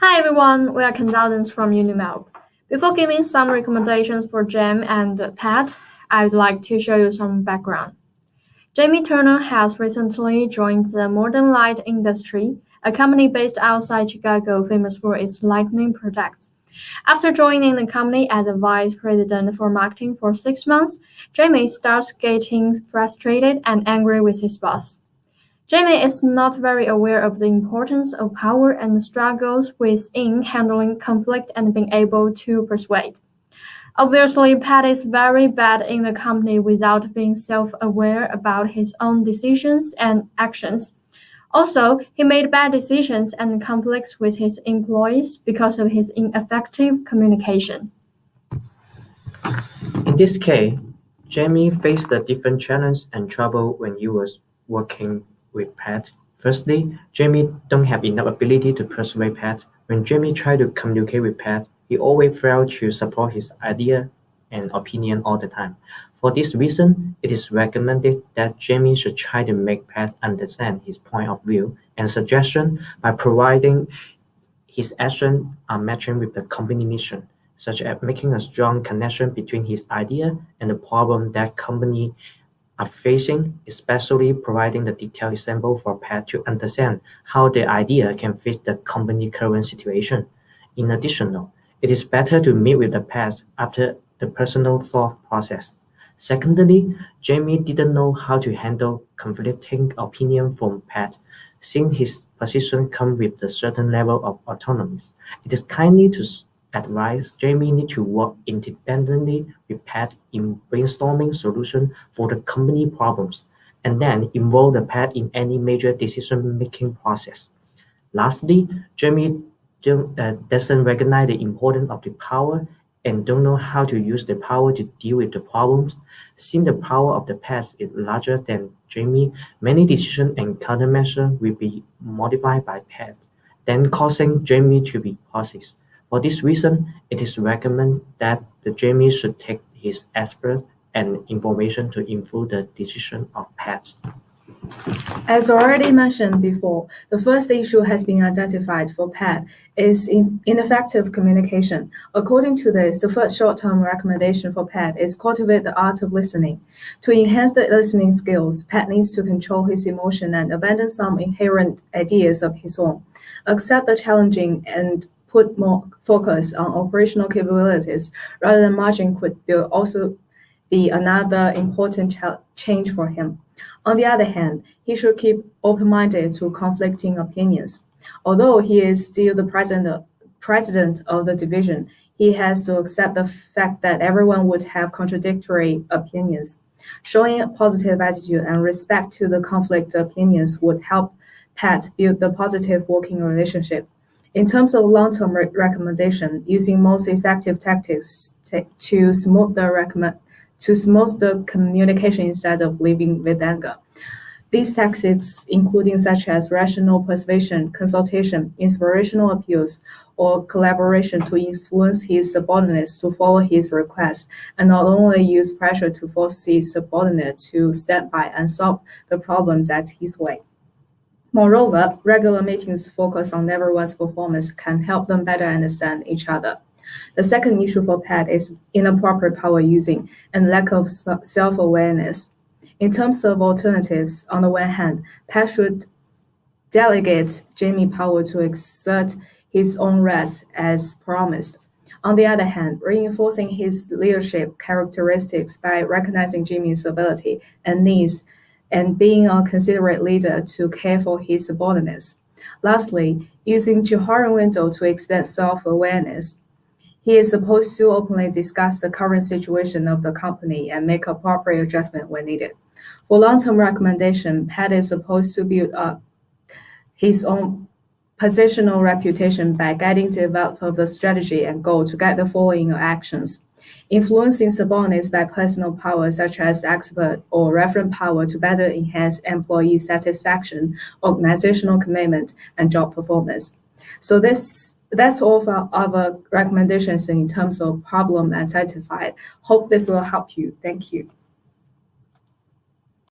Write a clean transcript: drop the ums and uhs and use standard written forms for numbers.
Hi everyone, we are consultants from Unimel. Before giving some recommendations for Jem and Pat, I would like to show you some background. Jamie Turner has recently joined the Modern Light industry, a company based outside Chicago famous for its lighting products. After joining the company as a vice president for marketing for 6 months, Jamie starts getting frustrated and angry with his boss. Jamie is not very aware of the importance of power and struggles within handling conflict and being able to persuade. Obviously, Pat is very bad in the company without being self-aware about his own decisions and actions. Also, he made bad decisions and conflicts with his employees because of his ineffective communication. In this case, Jamie faced a different challenge and trouble when he was working with Pat. Firstly, Jamie don't have enough ability to persuade Pat. When Jamie tried to communicate with Pat, he always failed to support his idea and opinion all the time. For this reason, it is recommended that Jamie should try to make Pat understand his point of view and suggestion by providing his actions are matching with the company mission, such as making a strong connection between his idea and the problem that company are facing, especially providing the detailed example for Pat to understand how the idea can fit the company current situation. In addition, it is better to meet with the Pat after the personal thought process. Secondly, Jamie didn't know how to handle conflicting opinion from Pat, since his position comes with a certain level of autonomy. It is kindly to advise Jamie need to work independently with Pat in brainstorming solutions for the company problems, and then involve the Pat in any major decision-making process. Lastly, Jamie doesn't recognize the importance of the power and don't know how to use the power to deal with the problems. Since the power of the Pat is larger than Jamie, many decisions and countermeasures will be modified by Pat, then causing Jamie to be pauses. For this reason, it is recommended that the Jamie should take his expert and information to improve the decision of Pat. As already mentioned before, the first issue has been identified for Pat is ineffective communication. According to this, the first short-term recommendation for Pat is cultivate the art of listening. To enhance the listening skills, Pat needs to control his emotion and abandon some inherent ideas of his own. Accept the challenging and put more focus on operational capabilities rather than margin could also be another important change for him. On the other hand, he should keep open-minded to conflicting opinions. Although he is still the president of the division, he has to accept the fact that everyone would have contradictory opinions. Showing a positive attitude and respect to the conflict opinions would help Pat build the positive working relationship. In terms of long-term recommendation, using most effective tactics to smooth the communication instead of living with anger. These tactics, including such as rational persuasion, consultation, inspirational appeals, or collaboration to influence his subordinates to follow his requests, and not only use pressure to force his subordinate to stand by and solve the problems at his way. Moreover, regular meetings focused on everyone's performance can help them better understand each other. The second issue for Pat is inappropriate power using and lack of self-awareness. In terms of alternatives, on the one hand, Pat should delegate Jamie power to exert his own rights as promised. On the other hand, reinforcing his leadership characteristics by recognizing Jamie's ability and needs and being a considerate leader to care for his subordinates. Lastly, using Johari window to expand self-awareness. He is supposed to openly discuss the current situation of the company and make appropriate adjustment when needed. For long-term recommendation, Pat is supposed to build up his own positional reputation by guiding the development of the strategy and goal to guide the following actions. Influencing subordinates by personal power such as expert or referent power to better enhance employee satisfaction, organizational commitment, and job performance. So that's all for our recommendations in terms of problem identified. Hope this will help you. Thank you.